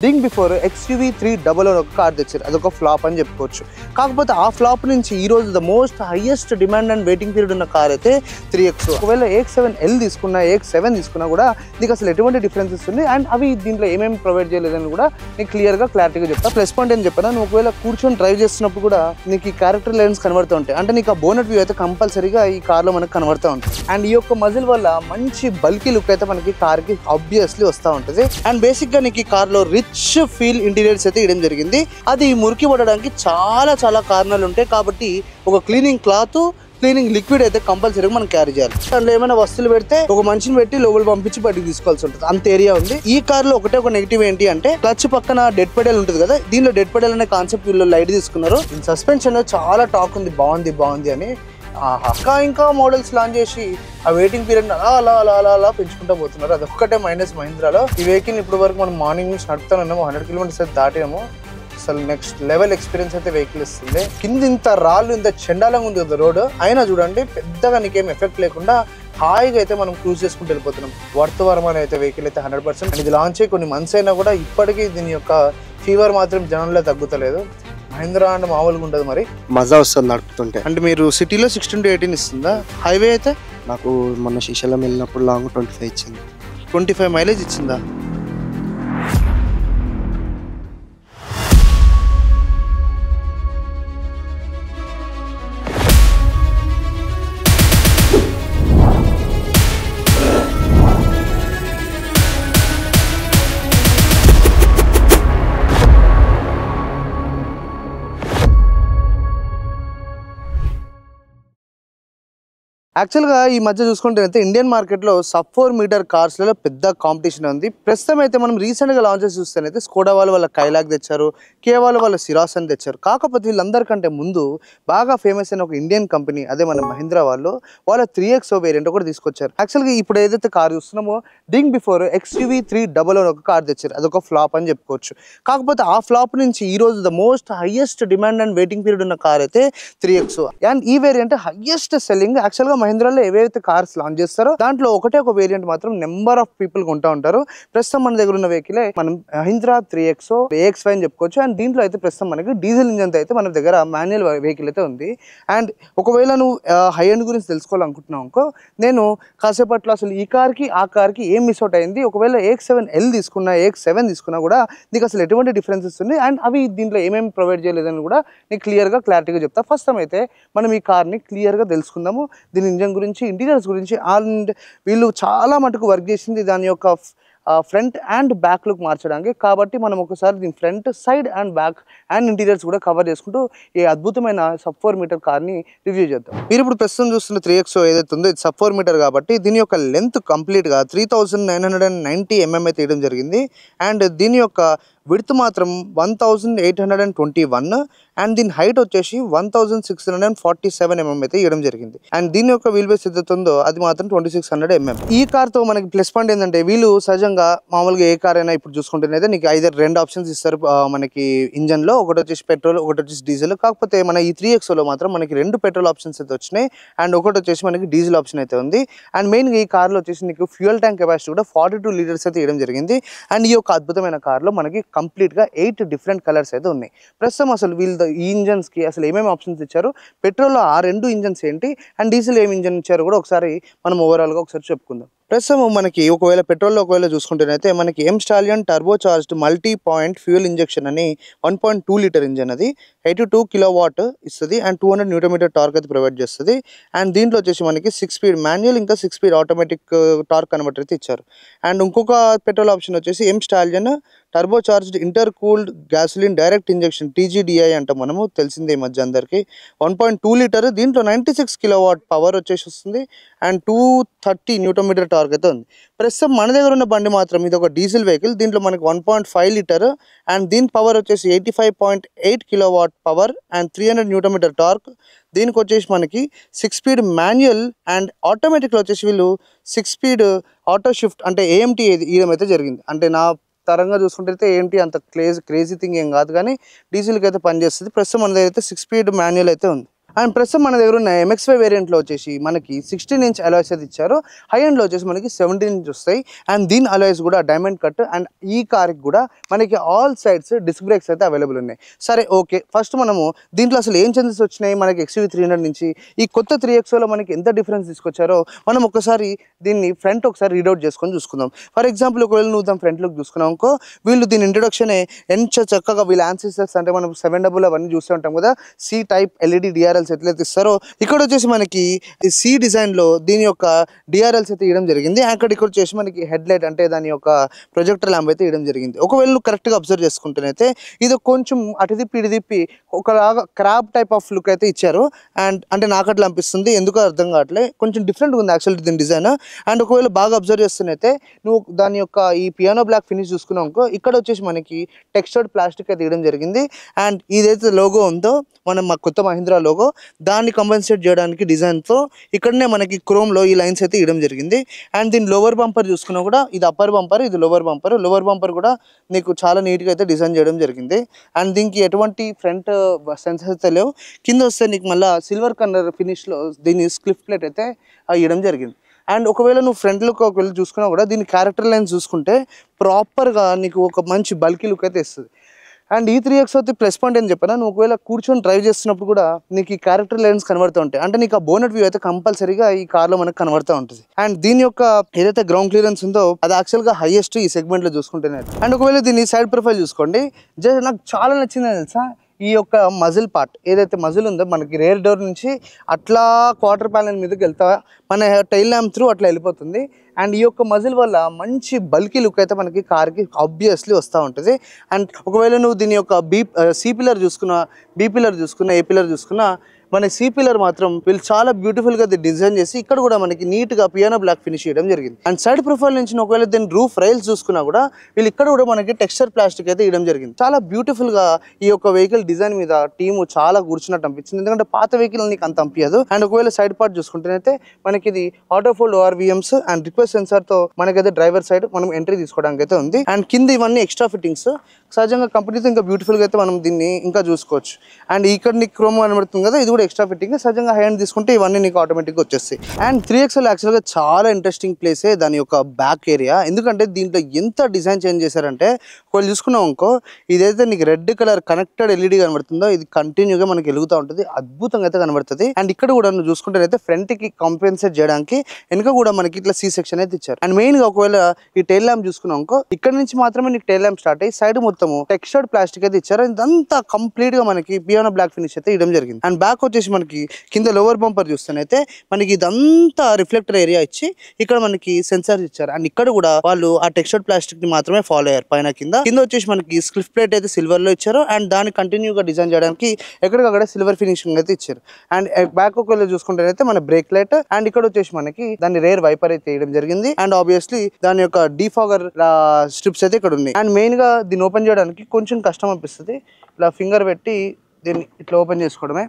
Think before XUV300 ఒక car తెచ్చారు. అదొక ఫ్లాప్ అని చెప్పుకోవచ్చు. కాకపోతే ఆ ఫ్లాప్ నుంచి ఈ రోజు the most highest demand and waiting period ఉన్న కార్ అయితే 3X. ఒకవేళ AX7L తీసుకున్నా AX7 తీసుకున్నా కూడా నీకు అసలు ఎటువంటి డిఫరెన్సెస్ ఉంది అండ్ అవి దీంట్లో ఏమేమి ప్రొవైడ్ చేయలేదని కూడా నీకు క్లారిటీగా చెప్తా. ప్లస్ పాయింట్ ఏం చెప్పాను, నువ్వు ఒకవేళ కూర్చొని డ్రైవ్ చేస్తున్నప్పుడు కూడా నీకు ఈ క్యారెక్టర్ లైన్స్ కనబడుతూ ఉంటాయి. అంటే నీకు ఆ బోనట్ వ్యూ అయితే కంపల్సరీగా ఈ కార్లో మనకు కనబడుతూ ఉంటుంది. అండ్ ఈ యొక్క మజిల్ వల్ల మంచి బల్కీ లుక్ అయితే మనకి కార్కి ఆబ్వియస్లీ వస్తూ ఉంటుంది. అండ్ బేసిక్గా నీకు ఈ కార్లో రిచ్ ఫీల్ ఇంటీరియర్స్ అయితే ఇవ్వడం జరిగింది. అది మురికి పడడానికి చాలా కారణాలు ఉంటాయి. కాబట్టి ఒక క్లీనింగ్ క్లాత్, క్లీనింగ్ లిక్విడ్ అయితే కంపల్సరీగా మనం క్యారీ చేయాలి. దాంట్లో ఏమైనా వస్తువులు పెడితే ఒక మనిషిని పెట్టి లోపల పంపించి బయటికి తీసుకోవాల్సి ఉంటుంది. అంత ఏరియా ఉంది. ఈ కార్ లో ఒక నెగిటివ్ ఏంటి అంటే క్లచ్ పక్కన డెడ్ పెడల్ ఉంటుంది కదా, దీనిలో డెడ్ పెడల్ అనే కాన్సెప్ట్ వీళ్ళు లైట్ తీసుకున్నారు. సస్పెన్షన్ చాలా టాక్ ఉంది, బాగుంది అని. ఇంకా మోడల్స్ లాంచ్ చేసి ఆ వెయిటింగ్ పీరియడ్ అలా పెంచుకుంటూ పోతున్నారు. అదొక్కటే మైనస్ మహీంద్రాలో. ఈ వెహికల్ ఇప్పటి వరకు మనం మార్నింగ్ నుంచి నడుపుతానున్నాము, 100 కిలోమీటర్స్ అయితే దాటాము. అసలు నెక్స్ట్ లెవెల్ ఎక్స్పీరియన్స్ అయితే వెహికల్ ఇస్తుంది. కింద ఇంత రాళ్ళు, ఇంత చెండాలంగా ఉంది కదా రోడ్, అయినా చూడండి పెద్దగా నీకేం ఎఫెక్ట్ లేకుండా హాయిగా అయితే మనం క్రూజ్ చేసుకుంటూ వెళ్ళిపోతున్నాం. వర్తవరమైన అయితే వెహికల్ అయితే 100%. ఇది లాంచ్ అయ్యి కొన్ని మంత్స్ అయినా కూడా ఇప్పటికీ దీని యొక్క ఫీవర్ మాత్రం జనంలో తగ్గుతలేదు. మహీంద్రా అంటే మామూలుగా ఉంటుంది, మరి మజా వస్తుంది నడుపుతుంటే. అంటే మీరు సిటీలో 16 to 18 ఇస్తుందా? హైవే అయితే నాకు మొన్న శ్రీశైలం వెళ్ళినప్పుడు లాంగ్ 25 ఇచ్చింది. 25 మైలేజ్ ఇచ్చిందా? యాక్చువల్గా ఈ మధ్య చూసుకుంటే ఇండియన్ మార్కెట్లో సబ్ 4 మీటర్ కార్స్లలో పెద్ద కాంపిటీషన్ ఉంది. ప్రస్తుతం అయితే మనం రీసెంట్గా లాంచ్ చేసి చూస్తేనైతే స్కోడా వాళ్ళ కైలాక్ తెచ్చారు, కియా వాళ్ళ సిరాస్ అని తెచ్చారు. కాకపోతే వీళ్ళందరికంటే ముందు బాగా ఫేమస్ అయిన ఒక ఇండియన్ కంపెనీ, అదే మన మహీంద్రా వాళ్ళ 3X వేరియంట్ కూడా తీసుకొచ్చారు. యాక్చువల్గా ఇప్పుడు ఏదైతే కార్ చూస్తున్నామో థింక్ బిఫోర్ XUV300 ఒక కార్ తెచ్చారు. అదొక ఫ్లాప్ అని చెప్పుకోవచ్చు. కాకపోతే ఆ ఫ్లాప్ నుంచి ఈ రోజు the most highest demand and waiting period ఉన్న కార్ అయితే 3X. అండ్ ఈ వేరియంట్ హైయెస్ట్ సెల్లింగ్. యాక్చువల్గా మహీంద్రాలో ఏవైతే కార్స్ లాంచ్ చేస్తారో దాంట్లో ఒక వేరియంట్ మాత్రం నెంబర్ ఆఫ్ పీపుల్ కొంటా ఉంటారు. ప్రస్తుతం మన దగ్గర ఉన్న వెహికల్ మనం మహీంద్రా 3X AX5 అని చెప్పుకోవచ్చు. అండ్ దీంట్లో అయితే ప్రస్తుతం మనకి డీజిల్ ఇంజన్ అయితే మన దగ్గర మాన్యువల్ వెహికల్ అయితే ఉంది. అండ్ ఒకవేళ నువ్వు హై ఎండ్ గురించి తెలుసుకోవాలనుకుంటున్నావు అనుకో, నేను కాసేపట్లో అసలు ఈ కార్కి ఆ కార్కి ఏం మిస్ అవుట్ అయింది, ఒకవేళ AX7L తీసుకున్నా AX7 తీసుకున్నా కూడా నీకు అసలు ఎటువంటి డిఫరెన్సెస్ ఉంది అండ్ అవి దీంట్లో ఏమేమి ప్రొవైడ్ చేయలేదని కూడా నీకు క్లారిటీగా చెప్తా. ఫస్ట్ టైం అయితే మనం ఈ కార్ని క్లియర్గా తెలుసుకుందాము. దీని ఇంజన్ గురించి, ఇంటీరియర్స్ గురించి. అండ్ వీళ్ళు చాలా మటుకు వర్క్ చేసింది దాని యొక్క ఫ్రంట్ అండ్ బ్యాక్ లుక్ మార్చడానికి. కాబట్టి మనం ఒకసారి దీని front, side and back and interiors కూడా కవర్ చేసుకుంటూ ఈ అద్భుతమైన సబ్ 4 మీటర్ కార్ని రివ్యూ చేద్దాం. మీరు ఇప్పుడు ప్రస్తుతం చూస్తున్న 3X ఏదైతే ఉందో ఇది సబ్ 4 మీటర్ కాబట్టి దీని యొక్క లెంత్ కంప్లీట్గా 3990 mm అయితే తీయడం జరిగింది. అండ్ దీని యొక్క విడ్త్ మాత్రం 1821 అండ్ దీని హైట్ వచ్చేసి 1647 mm అయితే ఇవ్వడం జరిగింది. అండ్ దీని యొక్క వీల్ బేస్ ఏదైతే ఉందో అది మాత్రం 2600 mm. ఈ కార్ తో మనకి ప్లస్ పాయింట్ ఏంటంటే వీళ్ళు సహజంగా మామూలుగా ఏ కార్ అయినా ఇప్పుడు చూసుకుంటేనైతే నీకు ఐదర్ 2 ఆప్షన్స్ ఇస్తారు మనకి ఇంజన్ లో, ఒకటి వచ్చేసి పెట్రోల్, ఒకటి వచ్చేసి డీజిల్. కాకపోతే మన ఈ 3X లో మాత్రం మనకి 2 పెట్రోల్ ఆప్షన్స్ అయితే వచ్చినాయి అండ్ ఒకటి వచ్చేసి మనకి డీజిల్ ఆప్షన్ అయితే ఉంది. అండ్ మెయిన్ గా ఈ కార్ లో వచ్చేసి నీకు ఫ్యూయల్ ట్యాంక్ కెపాసిటీ కూడా 42 లీటర్స్ అయితే ఇవ్వడం జరిగింది. అండ్ ఈ యొక్క అద్భుతమైన కార్ లో మనకి కంప్లీట్ గా 8 డిఫరెంట్ కలర్స్ అయితే ఉన్నాయి. ప్రస్తుతం అసలు వీళ్ళు ఈ ఇంజన్స్ కి అసలు ఏమేమి ఆప్షన్స్ ఇచ్చారు, పెట్రోల్లో ఆ 2 ఇంజన్స్ ఏంటి అండ్ డీజిల్ ఏమి ఇంజన్ ఇచ్చారు కూడా ఒకసారి మనం ఓవరాల్ గా ఒకసారి చెప్పుకుందాం. ప్రస్తుతం మనకి ఒకవేళ పెట్రోల్లో ఒకవేళ చూసుకుంటేనైతే మనకి M stallion turbo charged multi point fuel injection అని 1.2 లీటర్ ఇంజన్, అది 82 కిలోవాట్ ఇస్తుంది అండ్ 200 న్యూటన్ టార్క్ అయితే ప్రొవైడ్ చేస్తుంది. అండ్ దీంట్లో వచ్చేసి మనకి 6 స్పీడ్ మాన్యువల్ ఇంకా 6 స్పీడ్ ఆటోమేటిక్ టార్క్ కన్వర్టర్ అయితే ఇచ్చారు. అండ్ ఇంకొక పెట్రోల్ ఆప్షన్ వచ్చేసి M stallion turbo charged inter cooled gasoline direct injection TGDI అంటాం మనము, తెలిసిందే ఈ మధ్య అందరికి. 1.2 లీటర్, దీంట్లో 96 కిలోవాట్ పవర్ వచ్చేసి వస్తుంది అండ్ 230 న్యూటన్ టార్క్ అయితే ఉంది. ప్రస్తుతం మన దగ్గర ఉన్న బండి మాత్రం ఇది ఒక డీజిల్ వెహికల్. దీంట్లో మనకి 1.5 లీటర్ అండ్ దీని పవర్ వచ్చేసి 85.8 kilowatt power and 300 Newton torque. దీనికి వచ్చేసి మనకి 6 స్పీడ్ మాన్యువల్ అండ్ ఆటోమేటిక్లో వచ్చేసి వీళ్ళు 6 స్పీడ్ ఆటో షిఫ్ట్ అంటే AMT ఇవ్వడం అయితే జరిగింది. అంటే నా తరంగా చూసుకుంటే AMT అంత క్రేజీ థింగ్ ఏం కాదు, కానీ డీజిల్కి అయితే పనిచేస్తుంది. ప్రస్తుతం మన దగ్గర అయితే 6 స్పీడ్ మాన్యువల్ అయితే ఉంది. అండ్ ప్రస్తుతం మన దగ్గర ఉన్న MX-5 వేరియంట్లో వచ్చేసి మనకి 16 ఇంచ్ అలాయ్స్ అయితే ఇచ్చారు. హై ఎండ్లో వచ్చేసి మనకి 17 ఇంచ్ వస్తాయి. అండ్ దీని అలాయ్స్ కూడా డైమండ్ కట్. అండ్ ఈ కార్కి కూడా మనకి ఆల్ సైడ్స్ డిస్క్ బ్రేక్స్ అయితే అవైలబుల్ ఉన్నాయి. సరే ఓకే, ఫస్ట్ మనము దీంట్లో అసలు ఏం చేంజెస్ వచ్చినాయి మనకి XUV 300 నుంచి ఈ కొత్త 3XOలో మనకి ఎంత డిఫరెన్స్ తీసుకొచ్చారో మనం ఒకసారి దీన్ని ఫ్రంట్ ఒకసారి రీడౌట్ చేసుకొని చూసుకుందాం. ఫర్ ఎగ్జాంపుల్ ఒకవేళ నువ్వు దాని ఫ్రంట్ లుక్ చూసుకున్నావు అనుకో, వీళ్ళు దీని ఇంట్రొడక్షనే ఎంత చక్కగా వీళ్ళ యాన్సిస్టర్స్ అంటే మనం 700 అవన్నీ చూస్తూ ఉంటాం కదా, C టైప్ LED DRLs ఎట్లయితే ఇస్తారో ఇక్కడ వచ్చేసి మనకి C డిజైన్లో దీని యొక్క DRLs అయితే ఇవ్వడం జరిగింది. ఇక్కడ వచ్చేసి మనకి హెడ్ లైట్ అంటే దాని యొక్క ప్రొజెక్టర్ ల్యాంప్ అయితే ఇవ్వడం జరిగింది. ఒకవేళ నువ్వు కరెక్ట్గా అబ్జర్వ్ చేసుకుంటేనైతే ఇది కొంచెం అటు తిప్పి ఇటు తిప్పి ఒకలాగా క్రాబ్ టైప్ ఆఫ్ లుక్ అయితే ఇచ్చారు. అండ్ అంటే నాకు అట్లా అనిపిస్తుంది, ఎందుకో అర్థం కావట్లేదు, కొంచెం డిఫరెంట్గా ఉంది యాక్చువల్లీ దీని డిజైన్. అండ్ ఒకవేళ బాగా అబ్జర్వ్ చేస్తున్నైతే నువ్వు దాని యొక్క ఈ పియానో బ్లాక్ ఫినిష్ చూసుకున్నావు అనుకో, ఇక్కడ వచ్చేసి మనకి టెక్స్చర్డ్ ప్లాస్టిక్ అయితే ఇవ్వడం జరిగింది. అండ్ ఇదైతే లోగో ఉందో మనం మా కొత్త మహీంద్రా లోగో దాన్ని కంపెన్సేట్ చేయడానికి డిజైన్తో ఇక్కడనే మనకి క్రోమ్లో ఈ లైన్స్ అయితే ఇవ్వడం జరిగింది. అండ్ దీని లోవర్ బంపర్ చూసుకున్నా కూడా ఇది అప్పర్ బంపర్, ఇది లోవర్ బంపర్ కూడా నీకు చాలా నీట్గా అయితే డిజైన్ చేయడం జరిగింది. అండ్ దీనికి ఎటువంటి ఫ్రంట్ సెన్సర్స్ అయితే లేవు. కింద వస్తే నీకు మళ్ళీ సిల్వర్ కలర్ ఫినిష్లో దీని స్క్లిఫ్ ప్లేట్ అయితే ఇవ్వడం జరిగింది. అండ్ ఒకవేళ నువ్వు ఫ్రంట్ లుక్ ఒకవేళ చూసుకున్నా కూడా దీని క్యారెక్టర్ లైన్స్ చూసుకుంటే ప్రాపర్గా నీకు ఒక మంచి బల్కీ లుక్ అయితే ఇస్తుంది. అండ్ ఈ 3XO ప్లస్ పాయింట్ అని చెప్పినా, నువ్వు ఒకవేళ కూర్చొని డ్రైవ్ చేస్తున్నప్పుడు కూడా నీకు ఈ క్యారెక్టర్ లైన్స్ కనబడుతూ ఉంటాయి. అంటే నీకు ఆ బోనెట్ వ్యూ అయితే కంపల్సరీగా ఈ కార్లో మనకు కనబడుతూ ఉంటుంది. అండ్ దీని యొక్క ఏదైతే గ్రౌండ్ క్లియరెన్స్ ఉందో అది యాక్చువల్గా హైయెస్ట్ ఈ సెగ్మెంట్లో చూసుకుంటేనే. అండ్ ఒకవేళ దీని సైడ్ ప్రొఫైల్ చూసుకోండి, జస్ట్ నాకు చాలా నచ్చింది తెలుసా, ఈ యొక్క మజిల్ పార్ట్ ఏదైతే మజిల్ ఉందో మనకి రేర్ డోర్ నుంచి అట్లా క్వార్టర్ ప్యానెల్ మీదకి వెళ్తా మన టైల్ ల్యాంప్ త్రూ అట్లా వెళ్ళిపోతుంది. అండ్ ఈ యొక్క మజిల్ వల్ల మంచి బల్కీ లుక్ అయితే మనకి కార్కి ఆబ్వియస్లీ వస్తూ ఉంటుంది. అండ్ ఒకవేళ నువ్వు దీని యొక్క C పిల్లర్ చూసుకున్నా, B పిల్లర్ చూసుకున్నా, A పిల్లర్ చూసుకున్నా, మన C పిల్లర్ మాత్రం వీళ్ళు చాలా బ్యూటిఫుల్గా డిజైన్ చేసి ఇక్కడ కూడా మనకి నీట్గా పియానో బ్లాక్ ఫినిష్ చేయడం జరిగింది. అండ్ సైడ్ ప్రొఫైల్ నుంచి ఒకవేళ దీని రూఫ్ రైల్స్ చూసుకున్నా కూడా వీళ్ళు ఇక్కడ కూడా మనకి టెక్స్చర్ ప్లాస్టిక్ అయితే ఇవ్వడం జరిగింది. చాలా బ్యూటిఫుల్గా ఈ యొక్క వెహికల్ డిజైన్ మీద టీము చాలా కూర్చున్నట్టు అనిపించింది, ఎందుకంటే పాత వెహికల్ నీకు అంత అనిపించదు. అండ్ ఒకవేళ సైడ్ పార్ట్ చూసుకుంటేనైతే మనకి ఇది auto fold ORVMs and request సెన్సార్తో మనకైతే డ్రైవర్ సైడ్ మనం ఎంట్రీ తీసుకోవడానికి అయితే ఉంది. అండ్ కింద ఇవన్నీ ఎక్స్ట్రా ఫిట్టింగ్స్ సహజంగా కంపెనీతో ఇంకా బ్యూటిఫుల్గా అయితే మనం దీన్ని ఇంకా చూసుకోవచ్చు. అండ్ ఇక్కడ నీకు క్రోమ్ కనబడుతుంది కదా, ఇది కూడా ఎక్స్ట్రా ఫిట్టింగ్. సహజంగా హ్యాండ్ తీసుకుంటే ఇవన్నీ నీకు ఆటోమేటిక్గా వచ్చేస్తాయి. అండ్ 3XL యాక్చువల్గా చాలా ఇంట్రెస్టింగ్ ప్లేసే దాని యొక్క బ్యాక్ ఏరియా, ఎందుకంటే దీంట్లో ఎంత డిజైన్ చేంజ్ చేశారంటే ఒకవేళ చూసుకున్నాం అనుకో, ఇదైతే నీకు రెడ్ కలర్ కనెక్టెడ్ LED కనబడుతుందో ఇది కంటిన్యూగా మనకి వెలుగుతూ ఉంటుంది, అద్భుతంగా అయితే కనబడుతుంది. అండ్ ఇక్కడ కూడా నువ్వు చూసుకుంటేనైతే ఫ్రంట్కి కాంపెన్సేట్ చేయడానికి వెనుక కూడా మనకి ఇట్లా C సెక్షన్ అయితే ఇచ్చారు. అండ్ మెయిన్గా ఒకవేళ ఈ టైల్ ల్యాంప్ చూసుకున్నాం అనుకో, ఇక్కడ నుంచి మాత్రమే నీకు టైల్ ల్యాంప్ స్టార్ట్ అయ్యి సైడ్ మొత్తము టెక్స్చర్డ్ ప్లాస్టిక్ అయితే ఇచ్చారు. ఇదంతా కంప్లీట్ గా మనకి పియానో బ్లాక్ ఫినిష్ అయితే ఇవ్వడం జరిగింది. అండ్ బ్యాక్ వచ్చేసి మనకి కింద లోవర్ బంపర్ చూస్తేనైతే మనకి ఇదంతా రిఫ్లెక్టర్ ఏరియా ఇచ్చి ఇక్కడ మనకి సెన్సార్స్ ఇచ్చారు. అండ్ ఇక్కడ కూడా వాళ్ళు ఆ టెక్స్చర్డ్ ప్లాస్టిక్ ని మాత్రమే ఫాలో అయ్యారు. పైన కింద వచ్చేసి మనకి స్క్లిఫ్ ప్లేట్ అయితే సిల్వర్ లో ఇచ్చారు. అండ్ దాన్ని కంటిన్యూగా డిజైన్ చేయడానికి ఎక్కడికక్కడ సిల్వర్ ఫినిషింగ్ అయితే ఇచ్చారు. అండ్ బ్యాక్ ఒకవేళ చూసుకుంటేనైతే మన బ్రేక్ లైట్ అండ్ ఇక్కడ వచ్చేసి మనకి దాని రేర్ వైపర్ అయితే వేయడం జరిగింది. అండ్ ఆబ్వియస్లీ దాని యొక్క డీఫాగర్ స్ట్రిప్స్ అయితే ఇక్కడ ఉన్నాయి. అండ్ మెయిన్ గా దీన్ని ఓపెన్ చేయడానికి కొంచెం కష్టం అనిపిస్తుంది, ఇలా ఫింగర్ పెట్టి దీన్ని ఇట్లా ఓపెన్ చేసుకోవడమే.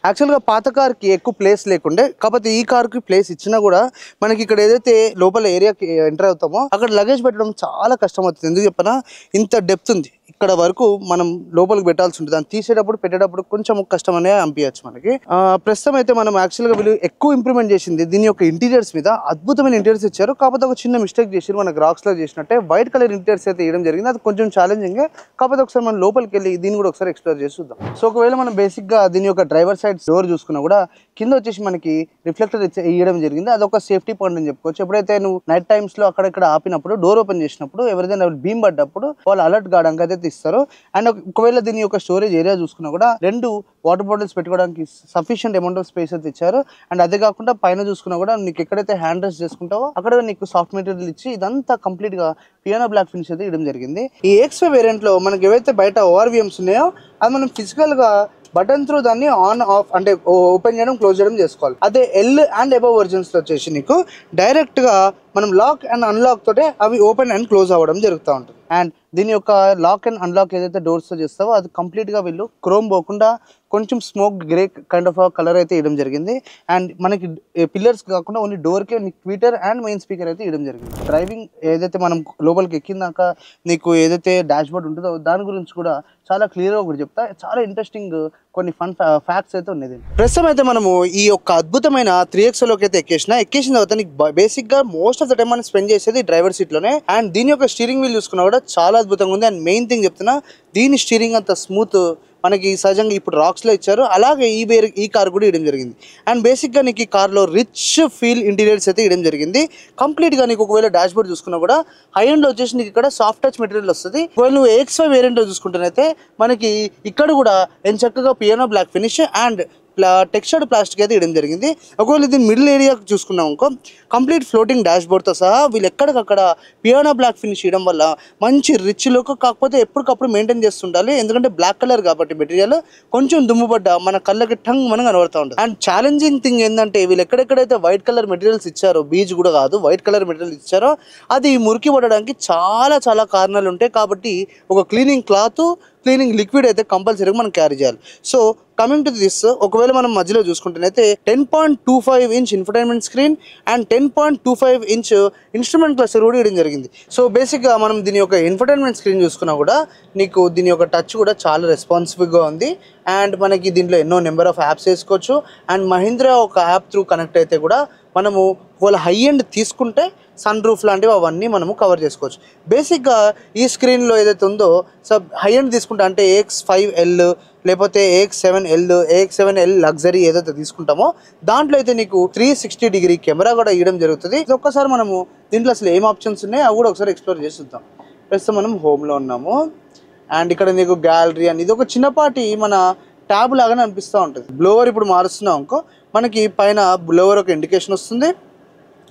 యాక్చువల్గా పాత కార్కి ఎక్కువ ప్లేస్ లేకుండే, కాకపోతే ఈ కార్కి ప్లేస్ ఇచ్చినా కూడా మనకి ఇక్కడ ఏదైతే లోపల ఏరియాకి ఎంటర్ అవుతామో అక్కడ లగేజ్ పెట్టడం చాలా కష్టం అవుతుంది. ఎందుకు చెప్పనా, ఇంత డెప్త్ ఉంది, ఇక్కడ వరకు మనం లోపలికి పెట్టాల్సి ఉంటుంది. దాన్ని తీసేటప్పుడు పెట్టేటప్పుడు కొంచెం కష్టం అనే అనిపించచ్చు మనకి. ప్రస్తుతం అయితే మనం యాక్చువల్గా వీళ్ళు ఎక్కువ ఇంప్రూవ్మెంట్ చేసింది దీని యొక్క ఇంటీరియర్స్ మీద. అద్భుతమైన ఇంటీరియర్స్ ఇచ్చారు, కాకపోతే ఒక చిన్న మిస్టేక్ చేసారు, మన గ్రాక్స్ లో చేసినట్టే వైట్ కలర్ ఇంటీరియర్స్ అయితే ఇవ్వడం జరిగింది. అది కొంచెం ఛాలెంజింగ్, కాకపోతే ఒకసారి మనం లోపలికి వెళ్ళి దీన్ని కూడా ఒకసారి ఎక్స్ప్లోర్ చేసి చూద్దాం. సో ఒకవేళ మనం బేసిక్ గా దీని యొక్క డ్రైవర్ సైడ్ డోర్ చూసుకున్నా కూడా కింద వచ్చేసి మనకి రిఫ్లెక్టర్ ఇవ్వడం జరిగింది. అదొక సేఫ్టీ పాయింట్ అని చెప్పుకోవచ్చు. ఎప్పుడైతే నువ్వు నైట్ టైమ్స్ లో అక్కడక్కడ ఆపినప్పుడు డోర్ ఓపెన్ చేసినప్పుడు ఎవరిదైనా భీమ్ పడ్డప్పుడు వాళ్ళు అలర్ట్ కావడానికి అయితే ఇస్తారు. అండ్ ఒకవేళ దీని యొక్క స్టోరేజ్ ఏరియా చూసుకున్నా కూడా 2 వాటర్ బాటిల్స్ పెట్టుకోవడానికి సఫిషియంట్ అమౌంట్ ఆఫ్ స్పేస్ అయితే ఇచ్చారు. అండ్ అదే కాకుండా పైన చూసుకున్నా కూడా నీకు ఎక్కడైతే హ్యాండ్ రెస్ట్ చేసుకుంటావో అక్కడ నీకు సాఫ్ట్ మెటీరియల్ ఇచ్చి ఇదంతా కంప్లీట్ గా పియానో బ్లాక్ ఫినిష్ అయితే ఇవ్వడం జరిగింది. ఈ XY వేరియంట్ లో మనకి ఏవైతే బయట ORVMs ఉన్నాయో అది మనం ఫిజికల్ గా బటన్ త్రూ దాన్ని ఆన్ ఆఫ్ అంటే ఓపెన్ చేయడం క్లోజ్ చేయడం చేసుకోవాలి. అదే L అండ్ అబవ్ వర్జన్స్ లో వచ్చేసి నీకు డైరెక్ట్ గా మనం లాక్ అండ్ అన్లాక్ తోటే అవి ఓపెన్ అండ్ క్లోజ్ అవ్వడం జరుగుతూ ఉంటుంది. అండ్ దీని యొక్క లాక్ అండ్ అన్లాక్ ఏదైతే డోర్స్ తో చేస్తావో అది కంప్లీట్ గా వీళ్ళు క్రోమ్ పోకుండా కొంచెం smoke grey kind of colour అయితే ఇవ్వడం జరిగింది. అండ్ మనకి పిల్లర్స్ కాకుండా ఓన్లీ డోర్కే ట్విటర్ అండ్ మెయిన్ స్పీకర్ అయితే ఇవ్వడం జరిగింది. డ్రైవింగ్ ఏదైతే మనం లోపలికి ఎక్కిందాక నీకు ఏదైతే డాష్ బోర్డ్ ఉంటుందో దాని గురించి కూడా చాలా క్లియర్గా ఒకటి చెప్తా. చాలా ఇంట్రెస్టింగ్ కొన్ని ఫన్ ఫ్యాక్ట్స్ అయితే ఉన్నాయి. ప్రస్తుతం అయితే మనము ఈ యొక్క అద్భుతమైన 3XLలోకి అయితే ఎక్కేసిన తర్వాత నీకు బేసిక్గా మోస్ట్ ఆఫ్ ద టైం మనం స్పెండ్ చేసేది డ్రైవర్ సీట్లోనే. అండ్ దీని యొక్క స్టీరింగ్ వీల్ చూసుకున్నా కూడా చాలా అద్భుతంగా ఉంది. అండ్ మెయిన్ థింగ్ చెప్తున్నా, దీని స్టీరింగ్ అంత స్మూత్ మనకి సహజంగా ఇప్పుడు రాక్స్లో ఇచ్చారు, అలాగే ఈ కార్ కూడా ఇవ్వడం జరిగింది. అండ్ బేసిక్గా నీకు ఈ కార్లో రిచ్ ఫీల్ ఇంటీరియర్స్ అయితే ఇవ్వడం జరిగింది. కంప్లీట్గా నీకు ఒకవేళ డాష్ బోర్డ్ చూసుకున్నా కూడా హై ఎండ్ వచ్చేసి నీకు ఇక్కడ సాఫ్ట్ టచ్ మెటీరియల్ వస్తుంది. ఒకవేళ నువ్వు AX5 వేరియంట్లో చూసుకుంటేనైతే మనకి ఇక్కడ కూడా చక్కగా piano black finish and textured plastic అయితే ఇవ్వడం జరిగింది. ఒకవేళ దీని మిడిల్ ఏరియా చూసుకున్నాం అనుకో, కంప్లీట్ ఫ్లోటింగ్ డాష్ బోర్డ్తో సహా వీళ్ళు ఎక్కడికక్కడ పియానో బ్లాక్ ఫినిష్ ఇవ్వడం వల్ల మంచి రిచ్ లుక్, కాకపోతే ఎప్పటికప్పుడు మెయింటైన్ చేస్తుండాలి. ఎందుకంటే బ్లాక్ కలర్ కాబట్టి మెటీరియల్ కొంచెం దుమ్ముపడ్డ మన కళ్ళకి టంగ్ మనం కనబడుతూ ఉంటుంది. అండ్ ఛాలెంజింగ్ థింగ్ ఏంటంటే వీళ్ళు ఎక్కడెక్కడైతే వైట్ కలర్ మెటీరియల్స్ ఇచ్చారో, బీచ్ కూడా కాదు వైట్ కలర్ మెటీరియల్ ఇచ్చారో, అది మురికి పడడానికి చాలా చాలా కారణాలు ఉంటాయి. కాబట్టి ఒక క్లీనింగ్ క్లాత్, క్లీనింగ్ లిక్విడ్ అయితే కంపల్సరీగా మనం క్యారీ చేయాలి. సో కమింగ్ టు దిస్, ఒకవేళ మనం మధ్యలో చూసుకుంటేనైతే 10.25 inch infotainment screen and 10.25 inch instrument cluster కూడా ఇవ్వడం జరిగింది. సో బేసిక్గా మనం దీని యొక్క ఇన్ఫర్టైన్మెంట్ స్క్రీన్ చూసుకున్నా కూడా నీకు దీని యొక్క టచ్ కూడా చాలా రెస్పాన్సివ్గా ఉంది. అండ్ మనకి దీంట్లో ఎన్నో నెంబర్ ఆఫ్ యాప్స్ వేసుకోవచ్చు. అండ్ మహీంద్రా ఒక యాప్ త్రూ కనెక్ట్ అయితే కూడా మనము ఒకవేళ హై ఎండ్ తీసుకుంటే సన్ రూఫ్ లాంటివి అవన్నీ మనము కవర్ చేసుకోవచ్చు. బేసిక్గా ఈ స్క్రీన్లో ఏదైతే ఉందో హై ఎండ్ తీసుకుంటే అంటే AX5L లేకపోతే AX7L, AX7L లగ్జరీ ఏదైతే తీసుకుంటామో దాంట్లో అయితే నీకు 360 డిగ్రీ కెమెరా కూడా ఇవ్వడం జరుగుతుంది. ఒక్కసారి మనము దీంట్లో అసలు ఏం ఆప్షన్స్ ఉన్నాయి అవి కూడా ఒకసారి ఎక్స్ప్లోర్ చేసి చూద్దాం. ప్రస్తుతం మనం హోమ్లో ఉన్నాము. అండ్ ఇక్కడ నీకు గ్యాలరీ అని ఇది ఒక చిన్నపాటి మన ట్యాబ్ లాగానే అనిపిస్తూ ఉంటుంది. బ్లోవర్ ఇప్పుడు మారుస్తున్నాం అనుకో, మనకి పైన బ్లోవర్ ఒక ఇండికేషన్ వస్తుంది.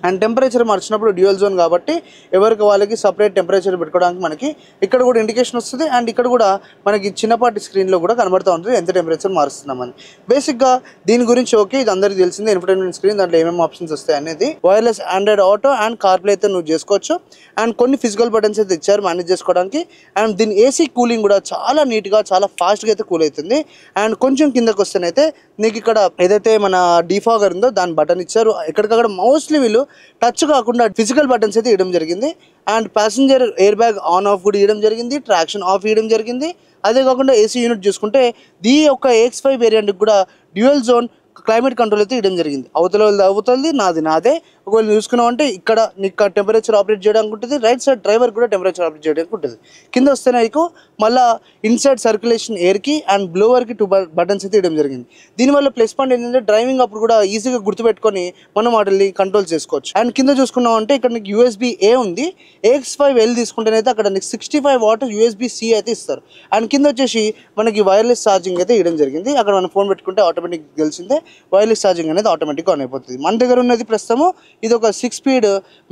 అండ్ టెంపరేచర్ మార్చినప్పుడు డ్యూయల్ జోన్ కాబట్టి ఎవరికి వాళ్ళకి సపరేట్ టెంపరేచర్ పెట్టుకోవడానికి మనకి ఇక్కడ కూడా ఇండికేషన్ వస్తుంది. అండ్ ఇక్కడ కూడా మనకి చిన్నపాటి స్క్రీన్లో కూడా కనబడుతూ ఉంటుంది ఎంత టెంపరేచర్ మారుస్తున్నామని. బేసిక్గా దీని గురించి ఓకే, ఇది అందరికీ తెలిసిందే ఇన్ఫర్టైన్మెంట్ స్క్రీన్, దాంట్లో ఏమేమి ఆప్షన్స్ వస్తాయి అనేది. Wireless Android auto and CarPlay అయితే నువ్వు చేసుకోవచ్చు. అండ్ కొన్ని ఫిజికల్ బటన్స్ అయితే ఇచ్చారు మేనేజ్ చేసుకోవడానికి. అండ్ దీని AC కూలింగ్ కూడా చాలా నీట్గా చాలా ఫాస్ట్గా అయితే కూల్ అవుతుంది. అండ్ కొంచెం కిందకు వస్తేనైతే నీకు ఇక్కడ ఏదైతే మన డిఫాగర్ ఉందో దాని బటన్ ఇచ్చారు. ఎక్కడికక్కడ మోస్ట్లీ వీళ్ళు టచ్ కాకుండా ఫిజికల్ బటన్స్ అయితే ఇవ్వడం జరిగింది. And passenger air bag on off కూడా ఇవ్వడం జరిగింది, ట్రాక్షన్ ఆఫ్ ఇవ్వడం జరిగింది. అదే కాకుండా AC యూనిట్ చూసుకుంటే ఈ యొక్క AX5 వేరియంట్కి కూడా డ్యూయల్ జోన్ క్లైమేట్ కంట్రోల్ అయితే ఇవ్వడం జరిగింది. అవతల అవుతుంది నాదే. ఒకవేళ చూసుకున్నాం అంటే ఇక్కడ నీకు టెంపరేచర్ ఆపరేట్ చేయడానికి ఉంటుంది, రైట్ సైడ్ డ్రైవర్ కూడా టెంపరేచర్ ఆపరేట్ చేయడానికి ఉంటుంది. కింద వస్తేనే నీకు మళ్ళీ ఇన్సైడ్ సర్క్యులేషన్ ఎయిర్కి అండ్ బ్లోవర్కి 2 బటన్స్ అయితే ఇవ్వడం జరిగింది. దీనివల్ల ప్లస్ పాయింట్ ఏంటంటే డ్రైవింగ్ అప్పుడు కూడా ఈజీగా గుర్తుపెట్టుకొని మనం వాటిని కంట్రోల్ చేసుకోవచ్చు. అండ్ కింద చూసుకున్నాం అంటే ఇక్కడ నీకు USB-A ఉంది. AX5L తీసుకుంటేనైతే అక్కడ నీకు 65 వాట్ USB-C అయితే ఇస్తారు. అండ్ కింద వచ్చేసి మనకి వైర్లెస్ ఛార్జింగ్ అయితే ఇవ్వడం జరిగింది. అక్కడ మనం ఫోన్ పెట్టుకుంటే ఆటోమేటిక్ తెలిసిందే వైర్లెస్ ఛార్జింగ్ అనేది ఆటోమేటిక్గా ఆన్ అయిపోతుంది. మన దగ్గర ఉన్నది ప్రస్తుతము ఇది ఒక 6 స్పీడ్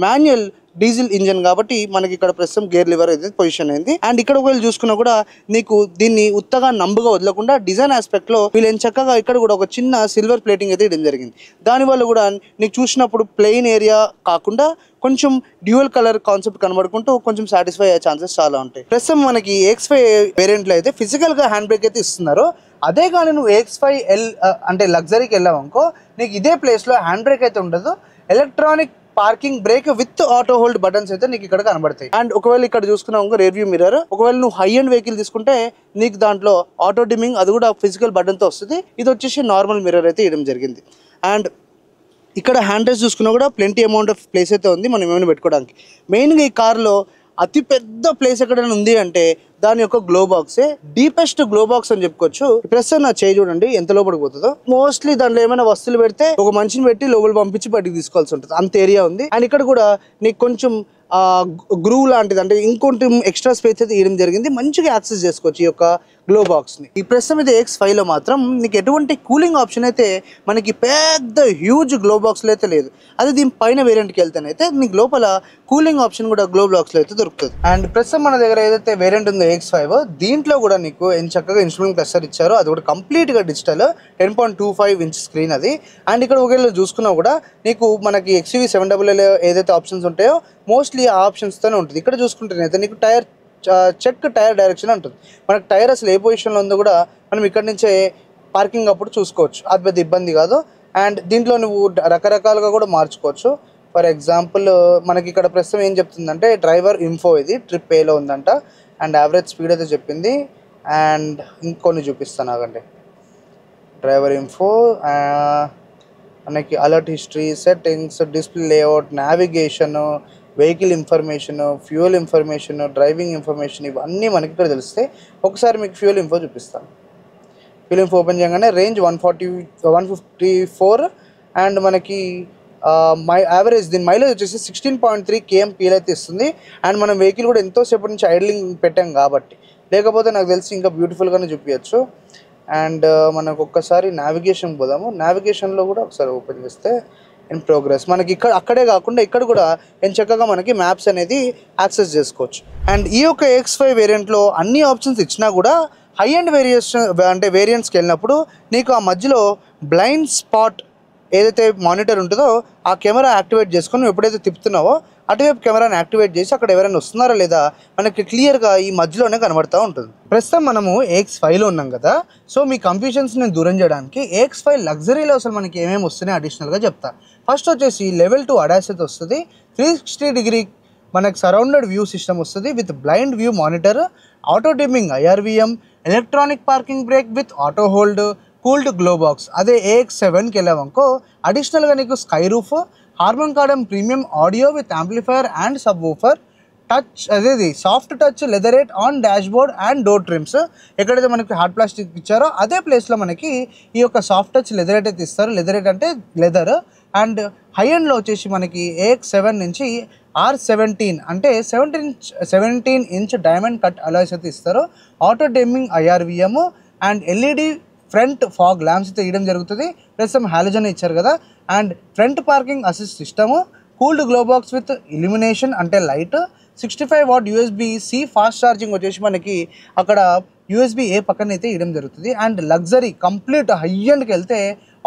మాన్యువల్ డీజిల్ ఇంజన్ కాబట్టి మనకి ఇక్కడ ప్రస్తుతం గేర్ లివర్ అయితే పొజిషన్ అయింది. అండ్ ఇక్కడ ఒకవేళ చూసుకున్నా కూడా నీకు దీన్ని ఉత్తగా నంబుగా వదలకుండా డిజైన్ ఆస్పెక్ట్ లో వీళ్ళు చక్కగా ఇక్కడ కూడా ఒక చిన్న సిల్వర్ ప్లేటింగ్ అయితే ఇవ్వడం జరిగింది. దానివల్ల కూడా నీకు చూసినప్పుడు ప్లెయిన్ ఏరియా కాకుండా కొంచెం డ్యూయల్ కలర్ కాన్సెప్ట్ కనబడుకుంటూ కొంచెం సాటిస్ఫై అయ్యే ఛాన్సెస్ చాలా ఉంటాయి. ప్రస్తుతం మనకి AX5 వేరియంట్లో అయితే ఫిజికల్ గా హ్యాండ్ బ్రేక్ అయితే ఇస్తున్నారు. అదే కానీ నువ్వు AX5L అంటే లగ్జరీకి వెళ్ళావనుకో నీకు ఇదే ప్లేస్లో హ్యాండ్ బ్రేక్ అయితే ఉండదు, electronic parking brake with auto hold buttons అయితే నీకు ఇక్కడ కనబడతాయి. అండ్ ఒకవేళ ఇక్కడ చూసుకున్నావు రేర్ వ్యూ మిర్రర్, ఒకవేళ నువ్వు హై అండ్ వెహికల్ తీసుకుంటే నీకు దాంట్లో ఆటో డిమ్మింగ్ అది కూడా ఫిజికల్ బటన్తో వస్తుంది. ఇది వచ్చేసి నార్మల్ మిర్రర్ అయితే ఇవ్వడం జరిగింది. అండ్ ఇక్కడ హ్యాండ్ రైస్ చూసుకున్నా కూడా ప్లెంటీ అమౌంట్ ఆఫ్ ప్లేస్ అయితే ఉంది మనం ఏమైనా పెట్టుకోవడానికి. మెయిన్గా ఈ కార్లో అతి పెద్ద ప్లేస్ ఎక్కడైనా ఉంది అంటే దాని యొక్క గ్లో బాక్సే డీపెస్ట్ గ్లో బాక్స్ అని చెప్పుకోవచ్చు. ప్రస్తుతం నా చేయి చూడండి ఎంత లోపలికి పోతుందో. మోస్ట్లీ దాంట్లో ఏమైనా వస్తువులు పెడితే ఒక మనిషిని పెట్టి లోపల పంపించి బయటికి తీసుకోవాల్సి ఉంటుంది, అంత ఏరియా ఉంది. అండ్ ఇక్కడ కూడా నీకు కొంచెం గ్రూవ్ లాంటిది అంటే ఇంకొంచెం ఎక్స్ట్రా స్పేస్ అయితే ఇవ్వడం జరిగింది. మంచిగా యాక్సెస్ చేసుకోవచ్చు ఈ యొక్క గ్లో బాక్స్ని. ఈ ప్రస్తుతం అయితే AX5లో మాత్రం నీకు ఎటువంటి కూలింగ్ ఆప్షన్ అయితే మనకి పెద్ద హ్యూజ్ గ్లో బాక్స్లో అయితే లేదు. అదే దీని పైన వేరియంట్కి వెళ్తేనైతే నీకు లోపల కూలింగ్ ఆప్షన్ కూడా గ్లో బాక్స్లో అయితే దొరుకుతుంది. అండ్ ప్రస్తుతం మన దగ్గర ఏదైతే వేరియంట్ ఉందో AX5 దీంట్లో కూడా నీకు చక్కగా ఇన్స్ట్రుమెంట్ క్లస్టర్ ఇచ్చారు. అది కూడా కంప్లీట్గా డిజిటల్ 10.25 ఇంచ్ స్క్రీన్ అది. అండ్ ఇక్కడ ఒకవేళ చూసుకున్నా కూడా నీకు మనకి XUV 700 ఏదైతే ఆప్షన్స్ ఉంటాయో మోస్ట్లీ ఆ ఆప్షన్స్తోనే ఉంటుంది. ఇక్కడ చూసుకుంటేనైతే నీకు చెక్ టైర్ డైరెక్షన్ ఉంటుంది. మనకు టైర్ అసలు ఏ పొజిషన్లో ఉందో కూడా మనం ఇక్కడ నుంచే పార్కింగ్ అప్పుడు చూసుకోవచ్చు, అది పెద్ద ఇబ్బంది కాదు. అండ్ దీంట్లో నువ్వు రకరకాలుగా కూడా మార్చుకోవచ్చు. ఫర్ ఎగ్జాంపుల్ మనకి ఇక్కడ ప్రస్తుతం ఏం చెప్తుందంటే డ్రైవర్ ఇన్ఫో ఇది ట్రిప్ ఏలో ఉందంట. అండ్ యావరేజ్ స్పీడ్ అయితే చెప్పింది. అండ్ ఇంకొన్ని చూపిస్తాను ఆగండి. డ్రైవర్ ఇన్ఫో, మనకి alert history, settings, display layout, navigation, vehicle information, fuel information, driving information, ఇవన్నీ మనకి ఇక్కడ తెలిస్తే ఒకసారి మీకు ఫ్యూయల్ ఇన్ఫో చూపిస్తాను. ఫ్యూయల్ ఇన్ఫో ఓపెన్ చేయగానే రేంజ్ 154 అండ్ మనకి యావరేజ్ దీని మైలేజ్ వచ్చేసి 16.3 kmpl అయితే ఇస్తుంది. అండ్ మనం వెహికల్ కూడా ఎంతోసేపటి నుంచి ఐడ్లింగ్ పెట్టాం కాబట్టి, లేకపోతే నాకు తెలిసి ఇంకా బ్యూటిఫుల్గానే చూపించచ్చు. అండ్ మనకు ఒక్కసారి నావిగేషన్ పోదాము. నావిగేషన్లో కూడా ఒకసారి ఓపెన్ చేస్తే ఇన్ ప్రోగ్రెస్ మనకి అక్కడే కాకుండా ఇక్కడ కూడా చక్కగా మనకి మ్యాప్స్ అనేది యాక్సెస్ చేసుకోవచ్చు. అండ్ ఈ యొక్క X5 వేరియంట్లో అన్ని ఆప్షన్స్ ఇచ్చినా కూడా హై అండ్ వేరియంట్స్కి వెళ్ళినప్పుడు నీకు ఆ మధ్యలో బ్లైండ్ స్పాట్ ఏదైతే మానిటర్ ఉంటుందో ఆ కెమెరా యాక్టివేట్ చేసుకొని నువ్వు ఎప్పుడైతే తిప్పుతున్నావో అటువైపు కెమెరాని యాక్టివేట్ చేసి అక్కడ ఎవరైనా వస్తున్నారా లేదా మనకి క్లియర్గా ఈ మధ్యలోనే కనబడుతూ ఉంటుంది. ప్రస్తుతం మనము X5లో ఉన్నాం కదా, సో మీ కన్ఫ్యూజన్స్ని దూరం చేయడానికి X5 లగ్జరీలో అసలు మనకి ఏమేమి వస్తున్నాయి అడిషనల్గా చెప్తా. ఫస్ట్ వచ్చేసి లెవెల్ 2 ADAS అయితే వస్తుంది. 360 డిగ్రీ మనకి సరౌండెడ్ వ్యూ సిస్టమ్ వస్తుంది with blind view monitor, auto dimming IRVM, electronic parking brake with auto hold, cooled glove box. అదే AX7కి వెళ్ళామనుకో అడిషనల్గా నీకు sky roof, Harman Kardon premium audio with amplifier and subwoofer, touch అదేది soft touch leatherette on dashboard and door trims. ఎక్కడైతే మనకి hard plastic ఇచ్చారో అదే ప్లేస్లో మనకి ఈ యొక్క సాఫ్ట్ టచ్ లెదరేట్ అయితే ఇస్తారు. లెదరేట్ అంటే లెదర్. అండ్ హై ఎండ్లో వచ్చేసి మనకి AX7 నుంచి R17 అంటే 17 ఇంచ్ డైమండ్ కట్ అలాయ్స్ అయితే ఇస్తారు. Auto dimming IRVM and LED front fog lamps అయితే ఇవ్వడం జరుగుతుంది. ప్లస్ హాలోజన్ ఇచ్చారు కదా. And front parking assist system, cooled glove box with illumination అంటే light, 65 watt USB-C fast charging వచ్చేసి మనకి అక్కడ USB-A పక్కన అయితే ఇవ్వడం జరుగుతుంది. అండ్ లగ్జరీ కంప్లీట్ హై ఎండ్కి వెళ్తే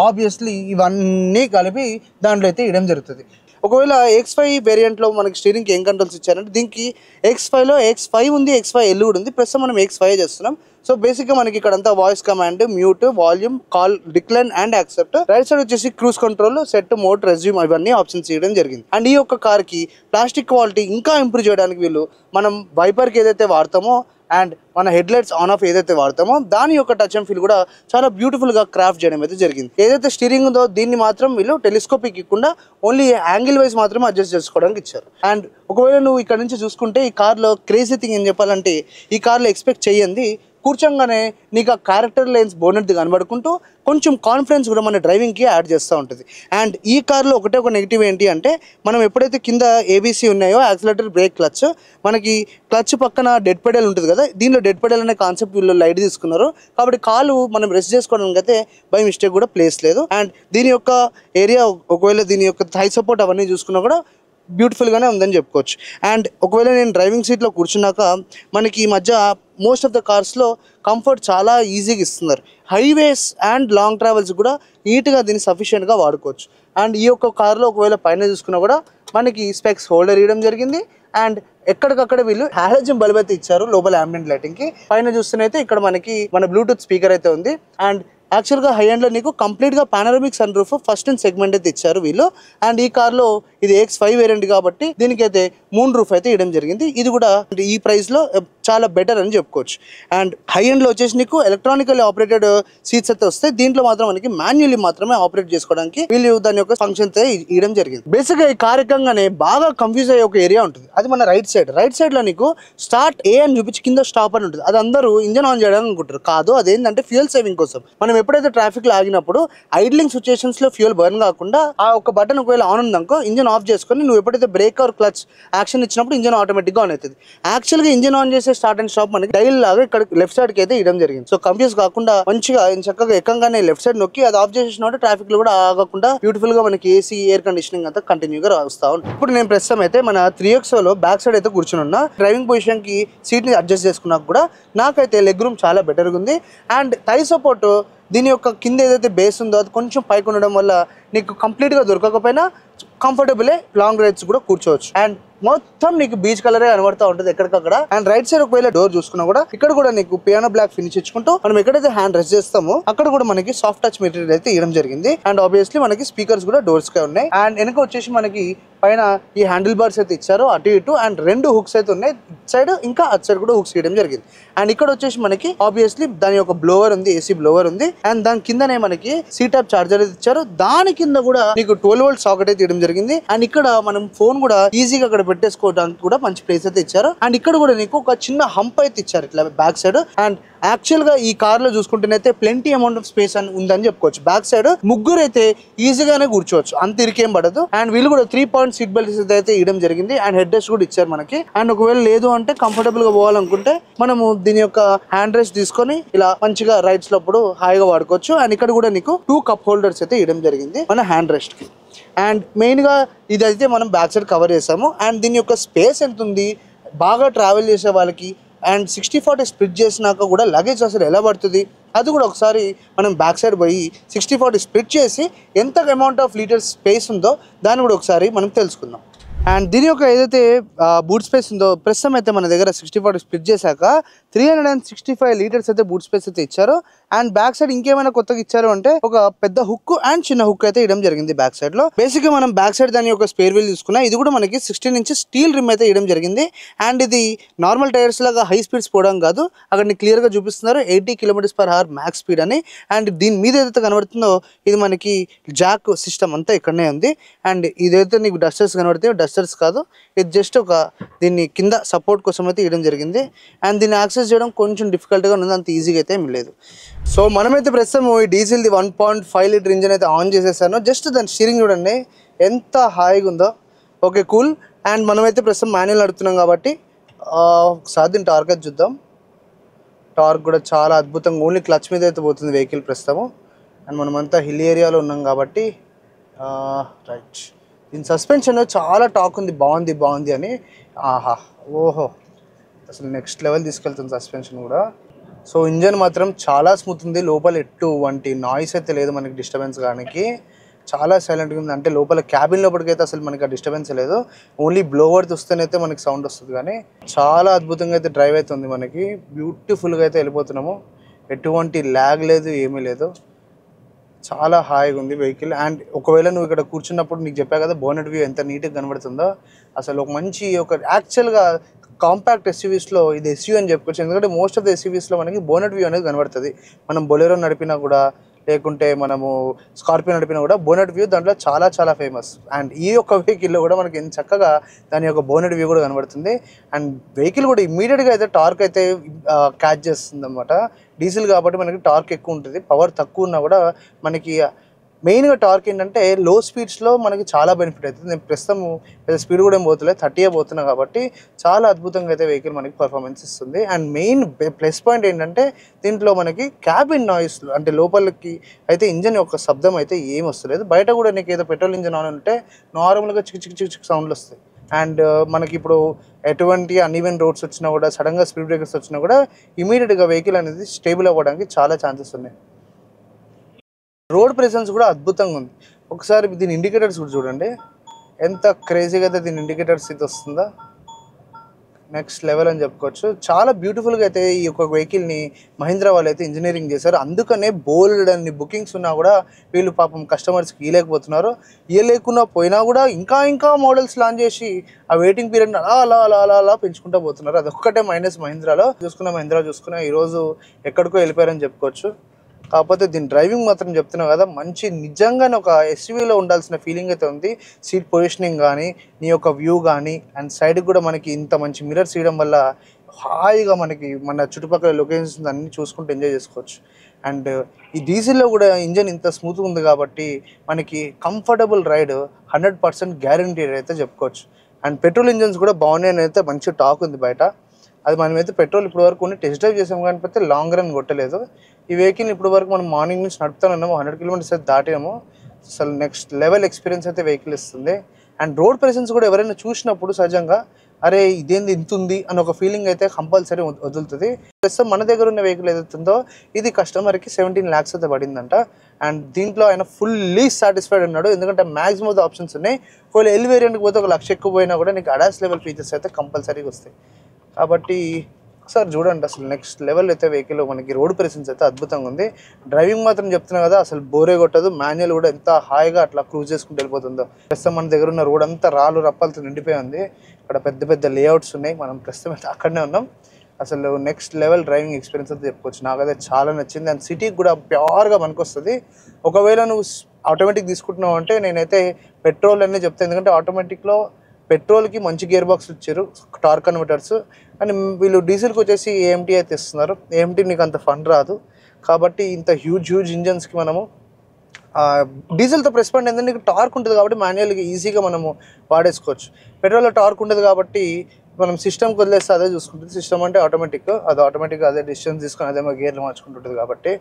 ఆబ్వియస్లీ ఇవన్నీ కలిపి దాంట్లో అయితే ఇవ్వడం జరుగుతుంది. ఒకవేళ X5 వేరియంట్లో మనకి స్టీరింగ్కి ఏం కంట్రోల్స్ ఇచ్చారంటే దీనికి X5లో X5 ఉంది, X5L కూడా ఉంది. ప్రస్తుతం మనం X5 చేస్తున్నాం. సో బేసిక్గా మనకి ఇక్కడంతా voice command, mute, volume, call, decline and accept. Right side వచ్చేసి cruise control, set mode, resume ఇవన్నీ ఆప్షన్స్ ఇవ్వడం జరిగింది. అండ్ ఈ యొక్క కార్కి ప్లాస్టిక్ క్వాలిటీ ఇంకా ఇంప్రూవ్ చేయడానికి వీళ్ళు మనం వైపర్కి ఏదైతే వాడతామో అండ్ మన హెడ్లైట్స్ ఆన్ ఆఫ్ ఏదైతే వాడతామో దాని యొక్క టచ్ అండ్ ఫీల్ కూడా చాలా బ్యూటిఫుల్గా క్రాఫ్ట్ చేయడం అయితే జరిగింది. ఏదైతే స్టీరింగ్ ఉందో దీన్ని మాత్రం వీళ్ళు టెలిస్కోపిక్ ఇవ్వకుండా ఓన్లీ యాంగిల్ వైజ్ మాత్రమే అడ్జస్ట్ చేసుకోవడానికి ఇచ్చారు. అండ్ ఒకవేళ నువ్వు ఇక్కడ నుంచి చూసుకుంటే ఈ కార్లో క్రేజీ థింగ్ ఏం చెప్పాలంటే ఈ కార్లో ఎక్స్పెక్ట్ చేయండి కూర్చోగానే నీకు ఆ క్యారెక్టర్ లైన్స్ బోనెట్ది కనబడుకుంటూ కొంచెం కాన్ఫిడెన్స్ కూడా మన డ్రైవింగ్కి యాడ్ చేస్తూ ఉంటుంది. అండ్ ఈ కార్లో ఒకటే ఒక నెగిటివ్ ఏంటి అంటే మనం ఎప్పుడైతే కింద ABC ఉన్నాయో యాక్సిలరేటర్, బ్రేక్, క్లచ్, మనకి క్లచ్ పక్కన డెడ్ పెడల్ ఉంటుంది కదా, దీనిలో డెడ్ పెడల్ అనే కాన్సెప్ట్ వీళ్ళు లైట్ తీసుకున్నారు కాబట్టి కాలు మనం రెస్ట్ చేసుకోవడానికి అయితే బై మిస్టేక్ కూడా ప్లేస్ లేదు. అండ్ దీని యొక్క ఏరియా ఒకవేళ దీని యొక్క థై సపోర్ట్ అవన్నీ చూసుకున్నా కూడా బ్యూటిఫుల్గానే ఉందని చెప్పుకోవచ్చు. అండ్ ఒకవేళ నేను డ్రైవింగ్ సీట్లో కూర్చున్నాక మనకి ఈ మధ్య మోస్ట్ ఆఫ్ ద కార్స్లో కంఫర్ట్ చాలా ఈజీగా ఇస్తున్నారు. హైవేస్ అండ్ లాంగ్ ట్రావెల్స్ కూడా నీట్గా దీన్ని సఫిషియెంట్గా వాడుకోవచ్చు. అండ్ ఈ యొక్క కార్లో ఒకవేళ పైన చూసుకున్నా కూడా మనకి స్పెక్స్ హోల్డర్ ఇవ్వడం జరిగింది. అండ్ ఎక్కడికక్కడ వీళ్ళు హాలోజన్ బల్బ్ అయితే ఇచ్చారు లోపల అంబియంట్ లైటింగ్కి. పైన చూస్తేనైతే ఇక్కడ మనకి మన బ్లూటూత్ స్పీకర్ అయితే ఉంది. అండ్ యాక్చువల్గా హై ఎండ్లో నీకు కంప్లీట్గా panoramic sunroof first and segment అయితే ఇచ్చారు వీళ్ళు. అండ్ ఈ కార్లో ఇది X5 వేరియంట్ కాబట్టి దీనికైతే మూన్ రూఫ్ అయితే ఇవ్వడం జరిగింది. ఇది కూడా ఈ ప్రైస్లో చాలా బెటర్ అని చెప్పుకోవచ్చు. అండ్ హై ఎండ్లో వచ్చేసి నీకు ఎలక్ట్రానికల్లీ ఆపరేటెడ్ సీట్స్ అయితే వస్తాయి. దీంట్లో మాత్రం మనకి మాన్యువల్లీ మాత్రమే ఆపరేట్ చేసుకోవడానికి వీళ్ళు దాని యొక్క ఫంక్షన్ అయితే ఇవ్వడం జరిగింది. బేసిక్గా ఈ కార్ ఎక్కగానే బాగా కన్ఫ్యూజ్ అయ్యే ఒక ఏరియా ఉంటుంది, అది మన రైట్ సైడ్లో నీకు స్టార్ట్ ఏ అని చూపించి కింద స్టాప్ అని ఉంటుంది. అది అందరూ ఇంజన్ ఆన్ చేయడానికి అనుకుంటారు, కాదు అదేంటంటే ఫ్యూయల్ సేవింగ్ కోసం. మనం ఎప్పుడైతే ట్రాఫిక్లో ఆగినప్పుడు ఐడ్లింగ్ సిచ్యుయేషన్స్లో ఫ్యూయల్ బర్న్ కాకుండా ఆ ఒక బటన్ ఒకవేళ ఆన్ ఉందనుకో ఇంజన్ ఆఫ్ చేసుకొని నువ్వు ఎప్పుడైతే బ్రేక్ ఆర్ క్లచ్ యాక్షన్ ఇచ్చినప్పుడు ఇంజన్ ఆటోమేటిక్గా ఆన్ అవుతుంది. యాక్చువల్గా ఇంజన్ ఆన్ చేసే స్టార్ట్ అండ్ స్టాప్ మనకి డైల్ లాగా ఇక్కడ లెఫ్ట్ సైడ్కి అయితే ఇవ్వడం జరిగింది. సో కన్ఫ్యూజ్ కాకుండా మంచిగా చక్కగా ఎక్కగానే లెఫ్ట్ సైడ్ నొక్కి అది ఆఫ్ చేసినప్పుడు ట్రాఫిక్లో కూడా ఆగకుండా బ్యూటిఫుల్గా మనకి AC, ఎయిర్ కండిషనింగ్ అంతా కంటిన్యూగా వస్తూ ఉంటుంది. ఇప్పుడు నేను ప్రస్తుతం అయితే మన 3XOలో బ్యాక్ సైడ్ అయితే కూర్చుని ఉన్నా. డ్రైవింగ్ పొజిషన్కి సీట్ని అడ్జస్ట్ చేసుకున్నాక కూడా నాకైతే లెగ్ రూమ్ చాలా బెటర్గా ఉంది. అండ్ థై సపోర్ట్ దీని యొక్క కింద ఏదైతే బేస్ ఉందో అది కొంచెం పైకి ఉండడం వల్ల నీకు కంప్లీట్గా దొరకకపోయినా కంఫర్టబుల్ లాంగ్ రైడ్స్ కూడా కూర్చోవచ్చు. అండ్ మొత్తం నీకు బీచ్ కలరే కనబడతా ఉంటుంది ఎక్కడికక్కడ. అండ్ రైట్ సైడ్ ఒకవేళ డోర్ చూసుకున్నా కూడా ఇక్కడ కూడా నీకు పియానో బ్లాక్ ఫినిష్ ఇచ్చుకుంటూ మనం ఎక్కడైతే హ్యాండ్ రెస్ట్ చేస్తామో అక్కడ కూడా మనకి సాఫ్ట్ టచ్ మెటీరియల్ అయితే ఇవ్వడం జరిగింది. అండ్ ఆబ్వియస్లీ మనకి స్పీకర్స్ కూడా డోర్స్ కే ఉన్నాయి. అండ్ వెనక వచ్చేసి మనకి పైన ఈ హ్యాండిల్ బార్స్ అయితే ఇచ్చారు అటు ఇటు. అండ్ 2 హుక్స్ అయితే ఉన్నాయి ఇట్ సైడ్, ఇంకా అటు సైడ్ కూడా హుక్స్ ఇవ్వడం జరిగింది. అండ్ ఇక్కడ వచ్చేసి మనకి ఆబ్వియస్లీ దాని యొక్క బ్లోవర్ ఉంది, ఏసీ బ్లోవర్ ఉంది. అండ్ దాని కిందనే మనకి సీ టైప్ చార్జర్ అయితే ఇచ్చారు. దాని కింద కూడా నీకు 12 వోల్ట్ సాకెట్ అయితే ఇవ్వడం జరిగింది. అండ్ ఇక్కడ మనం ఫోన్ కూడా ఈజీగా అక్కడ పెట్టేసుకోవడానికి కూడా మంచి ప్లేస్ అయితే ఇచ్చారు. అండ్ ఇక్కడ కూడా నీకు ఒక చిన్న హంప్ అయితే ఇచ్చారు ఇట్లా బ్యాక్ సైడ్. అండ్ యాక్చువల్ గా ఈ కార్ లో చూసుకుంటేనైతే ప్లెంటీ అమౌంట్ ఆఫ్ స్పేస్ అని ఉందని చెప్పుకోవచ్చు. బ్యాక్ సైడ్ ముగ్గురు అయితే ఈజీగానే కూర్చోవచ్చు, అంత ఇరికేం పడదు. అండ్ వీళ్ళు కూడా 3 పాయింట్ సీట్ బెల్ట్స్ అయితే ఇవ్వడం జరిగింది. అండ్ హెడ్ రెస్ట్ కూడా ఇచ్చారు మనకి. అండ్ ఒకవేళ లేదు అంటే కంఫర్టబుల్ గా పోవాలనుకుంటే మనము దీని యొక్క హ్యాండ్ రెస్ట్ తీసుకొని ఇలా మంచిగా రైడ్స్ లోప్పుడు హాయిగా వాడుకోవచ్చు. అండ్ ఇక్కడ కూడా నీకు 2 కప్ హోల్డర్స్ అయితే ఇవ్వడం జరిగింది మన హ్యాండ్ రెస్ట్ కి. అండ్ మెయిన్ గా ఇదైతే మనం బ్యాక్ సైడ్ కవర్ చేసాము. అండ్ దీని యొక్క స్పేస్ ఎంత ఉంది బాగా ట్రావెల్ చేసే వాళ్ళకి, అండ్ 60-40 స్ప్లిట్ చేసినాక కూడా లగేజ్ అసలు ఎలా పడుతుంది అది కూడా ఒకసారి మనం బ్యాక్ సైడ్ పోయి 60-40 స్ప్లిట్ చేసి ఎంత అమౌంట్ ఆఫ్ లీటర్స్ స్పేస్ ఉందో దాన్ని కూడా ఒకసారి మనం తెలుసుకుందాం. అండ్ దీని యొక్క ఏదైతే బూట్ స్పేస్ ఉందో ప్రస్తుతం అయితే మన దగ్గర 60-40 స్ప్లిట్ చేశాక 365 లీటర్స్ అయితే బూట్ స్పేస్ అయితే ఇచ్చారు. అండ్ బ్యాక్ సైడ్ ఇంకేమైనా కొత్తగా ఇచ్చారు అంటే ఒక పెద్ద హుక్ అండ్ చిన్న హుక్ అయితే ఇవ్వడం జరిగింది బ్యాక్ సైడ్ లో. బేసిక్ గా మనం బ్యాక్ సైడ్ దాని యొక్క స్పేర్ వీల్ తీసుకున్నా ఇది కూడా మనకి 16 ఇంచెస్ స్టీల్ రిమ్ అయితే ఇవ్వడం జరిగింది. అండ్ ఇది నార్మల్ టైర్స్ లాగా హై స్పీడ్స్ పోవడం కాదు, అక్కడ క్లియర్ గా చూపిస్తున్నారు 80 km/h మ్యాక్స్ స్పీడ్ అని. అండ్ దీని మీద ఏదైతే కనబడుతుందో ఇది మనకి జాక్ సిస్టమ్ అంతా ఇక్కడనే ఉంది. అండ్ ఇదైతే నీకు డస్టర్స్ కనబడితే డస్టర్స్ కాదు, ఇది జస్ట్ ఒక దీన్ని కింద సపోర్ట్ కోసం అయితే ఇవ్వడం జరిగింది. అండ్ దీన్ని యాక్సెస్ చేయడం కొంచెం డిఫికల్ట్గా ఉంది, అంత ఈజీగా అయితే ఏం లేదు. సో మనమైతే ప్రస్తుతం ఈ డీజిల్ది 1.5 లీటర్ ఇంజిన్ అయితే ఆన్ చేసేసాను. జస్ట్ దాని స్టీరింగ్ చూడండి ఎంత హాయిగా ఉందో. Okay cool. అండ్ మనమైతే ప్రస్తుతం మాన్యువల్ నడుపుతున్నాం కాబట్టి ఒకసారి దీని టార్క్ అయితే చూద్దాం. టార్క్ కూడా చాలా అద్భుతంగా ఓన్లీ క్లచ్ మీద అయితే పోతుంది వెహికల్ ప్రస్తుతము. అండ్ మనమంతా హిల్ ఏరియాలో ఉన్నాం కాబట్టి రైట్. దీని సస్పెన్షన్ చాలా టాక్ ఉంది బాగుంది అని. ఆహా ఓహో అసలు నెక్స్ట్ లెవెల్ తీసుకెళ్తుంది సస్పెన్షన్ కూడా. సో ఇంజన్ మాత్రం చాలా స్మూత్ ఉంది, లోపల ఎటువంటి నాయిస్ అయితే లేదు మనకి డిస్టర్బెన్స్ కానీ. చాలా సైలెంట్గా ఉంది, అంటే లోపల క్యాబిన్ లోపలికైతే అసలు మనకి ఆ డిస్టర్బెన్స్ లేదు, ఓన్లీ బ్లోవర్ చూస్తేనైతే మనకి సౌండ్ వస్తుంది. కానీ చాలా అద్భుతంగా అయితే డ్రైవ్ అవుతుంది మనకి, బ్యూటిఫుల్గా అయితే వెళ్ళిపోతున్నాము, ఎటువంటి ల్యాగ్ లేదు ఏమీ లేదు, చాలా హాయిగా ఉంది వెహికల్. అండ్ ఒకవేళ నువ్వు ఇక్కడ కూర్చున్నప్పుడు నీకు చెప్పా కదా బోనెట్ వ్యూ ఎంత నీట్గా కనబడుతుందో, అసలు ఒక మంచి ఒక యాక్చువల్గా కాంపాక్ట్ ఎస్యూవీస్లో ఇది ఎస్యూ అని చెప్పుకోవచ్చు. ఎందుకంటే మోస్ట్ ఆఫ్ ద ఎస్యూవీస్లో మనకి బోనెట్ వ్యూ అనేది కనబడుతుంది. మనం బొలెరో నడిపినా కూడా లేకుంటే మనము స్కార్పియో నడిపినా కూడా బోనెట్ వ్యూ దాంట్లో చాలా చాలా ఫేమస్. అండ్ ఈ యొక్క వెహికల్లో కూడా మనకి ఎంత చక్కగా దాని యొక్క బోనెట్ వ్యూ కూడా కనబడుతుంది. అండ్ వెహికల్ కూడా ఇమ్మీడియట్గా అయితే టార్క్ అయితే క్యాచ్ చేస్తుంది అనమాట. డీజిల్ కాబట్టి మనకి టార్క్ ఎక్కువ ఉంటుంది, పవర్ తక్కువ ఉన్నా కూడా మనకి మెయిన్గా టార్క్ ఏంటంటే లో స్పీడ్స్లో మనకి చాలా బెనిఫిట్ అవుతుంది. నేను ప్రస్తుతం పెద్ద స్పీడ్ కూడా ఏం పోతలేదు, 30 పోతున్నా కాబట్టి చాలా అద్భుతంగా అయితే వెహికల్ మనకి పర్ఫార్మెన్స్ ఇస్తుంది. అండ్ మెయిన్ ప్లస్ పాయింట్ ఏంటంటే దీంట్లో మనకి క్యాబిన్ నాయిస్ అంటే లోపలికి అయితే ఇంజన్ యొక్క శబ్దం అయితే ఏం వస్తలేదు. బయట కూడా నీకు ఏదో పెట్రోల్ ఇంజన్ ఆన్ ఉంటే నార్మల్గా చిక్ సౌండ్లు వస్తాయి. అండ్ మనకి ఇప్పుడు ఎటువంటి అన్ఈవెన్ రోడ్స్ వచ్చినా కూడా సడన్గా స్పీడ్ బ్రేకర్స్ వచ్చినా కూడా ఇమీడియట్గా వెహికల్ అనేది స్టేబుల్ అవ్వడానికి చాలా ఛాన్సెస్ ఉన్నాయి. రోడ్ ప్రెసెన్స్ కూడా అద్భుతంగా ఉంది. ఒకసారి దీని ఇండికేటర్స్ కూడా చూడండి ఎంత క్రేజీగా అయితే దీని ఇండికేటర్స్ ఇది వస్తుందా, నెక్స్ట్ లెవెల్ అని చెప్పుకోవచ్చు. చాలా బ్యూటిఫుల్గా అయితే ఈ యొక్క వెహికల్ని మహీంద్రా వాళ్ళు అయితే ఇంజనీరింగ్ చేశారు. అందుకనే బోల్డ్ అన్ని బుకింగ్స్ ఉన్నా కూడా వీళ్ళు పాపం కస్టమర్స్కి ఇవ్వలేకపోతున్నారు. ఇవ్వలేకున్నా పోయినా కూడా ఇంకా మోడల్స్ లాంచ్ చేసి ఆ వెయిటింగ్ పీరియడ్ అలా పెంచుకుంటూ పోతున్నారు. అదొక్కటే మైనస్ మహీంద్రాలో. మహీంద్రా చూసుకున్నా ఈరోజు ఎక్కడికో వెళ్ళిపోయారని చెప్పుకోవచ్చు. కాకపోతే దీని డ్రైవింగ్ మాత్రం చెప్తున్నావు కదా మంచి నిజంగానే ఒక ఎస్యూవీలో ఉండాల్సిన ఫీలింగ్ అయితే ఉంది. సీట్ పొజిషనింగ్ కానీ నీ యొక్క వ్యూ కానీ అండ్ సైడ్కి కూడా మనకి ఇంత మంచి మిర్రర్స్ ఇవ్వడం వల్ల హాయిగా మనకి మన చుట్టుపక్కల లొకేషన్స్ అన్నీ చూసుకుంటూ ఎంజాయ్ చేసుకోవచ్చు. అండ్ ఈ డీజిల్లో కూడా ఇంజన్ ఇంత స్మూత్గా ఉంది కాబట్టి మనకి కంఫర్టబుల్ రైడ్ 100% గ్యారంటీడ్ అయితే చెప్పుకోవచ్చు. అండ్ పెట్రోల్ ఇంజన్స్ కూడా బాగున్నాయని అయితే మంచి టాక్ ఉంది బయట. అది మనమైతే పెట్రోల్ ఇప్పుడు వరకు టెస్ట్ డ్రైవ్ చేసాం కాకపోతే లాంగ్ రన్ కొట్టలేదు. ఈ వెహికల్ ఇప్పుడు వరకు మనం మార్నింగ్ నుంచి నడుపుతానున్నాము, 100 km అయితే దాటినాము. అసలు నెక్స్ట్ లెవెల్ ఎక్స్పీరియన్స్ అయితే వెహికల్ ఇస్తుంది. అండ్ రోడ్ ప్రెసెన్స్ కూడా ఎవరైనా చూసినప్పుడు సహజంగా అరే ఇదేంది ఇంత ఉంది అని ఒక ఫీలింగ్ అయితే కంపల్సరీ వదులుతుంది. ప్రస్తుతం మన దగ్గర ఉన్న వెహికల్ ఏదైతుందో ఇది కస్టమర్కి 17 lakhs అయితే పడిందంట. అండ్ దీంట్లో ఆయన ఫుల్లీ సాటిస్ఫైడ్ ఉన్నాడు, ఎందుకంటే మ్యాక్సిమం ఆఫ్ ద ఆప్షన్స్ ఉన్నాయి. ఒకవేళ ఎల్ వేరియంట్కి పోతే 1 lakh ఎక్కువ పోయినా కూడా నీకు అడాస్ లెవెల్ ఫీచర్స్ అయితే కంపల్సరీగా వస్తాయి. కాబట్టి ఒకసారి చూడండి, అసలు నెక్స్ట్ లెవెల్ అయితే వెహికల్ మనకి రోడ్ ప్రెసెన్స్ అయితే అద్భుతంగా ఉంది. డ్రైవింగ్ మాత్రం చెప్తున్నా కదా, అసలు బోరే కొట్టదు. మాన్యువల్ కూడా ఎంత హాయిగా అట్లా క్రూజ్ చేసుకుంటూ వెళ్ళిపోతుందో. ప్రస్తుతం మన దగ్గర ఉన్న రోడ్ అంతా రాళ్ళు రప్పలతో నిండిపోయి ఉంది. ఇక్కడ పెద్ద పెద్ద లేఅవుట్స్ ఉన్నాయి. మనం ప్రస్తుతం అయితే అక్కడనే ఉన్నాం. అసలు నెక్స్ట్ లెవెల్ డ్రైవింగ్ ఎక్స్పీరియన్స్ అయితే చెప్పుకోవచ్చు. నాకైతే చాలా నచ్చింది. అండ్ సిటీకి కూడా ప్యూర్గా పనికొస్తుంది. ఒకవేళ నువ్వు ఆటోమేటిక్ తీసుకుంటున్నావు అంటే నేనైతే పెట్రోల్ అనే చెప్తాను, ఎందుకంటే ఆటోమేటిక్లో పెట్రోల్కి మంచి గేర్ బాక్స్ ఇచ్చారు, టార్క్ కన్వర్టర్స్. అండ్ వీళ్ళు డీజిల్కి వచ్చేసి ఏఎంటీ అయితే ఇస్తున్నారు. ఏఎంటీ నీకు అంత ఫండ్ రాదు, కాబట్టి ఇంత హ్యూజ్ ఇంజన్స్కి మనము డీజిల్తో ప్రెస్పాండ్ ఏంటంటే నీకు టార్క్ ఉంటుంది కాబట్టి మాన్యువల్గా ఈజీగా మనము వాడేసుకోవచ్చు. పెట్రోల్లో టార్క్ ఉంటుంది కాబట్టి మనం సిస్టమ్కి వదిలేస్తే అదే చూసుకుంటుంది. సిస్టమ్ అంటే ఆటోమేటిక్గా అదే డిసిషన్స్ తీసుకొని అదే మా గేర్లు మార్చుకుంటుంటుంది కాబట్టి.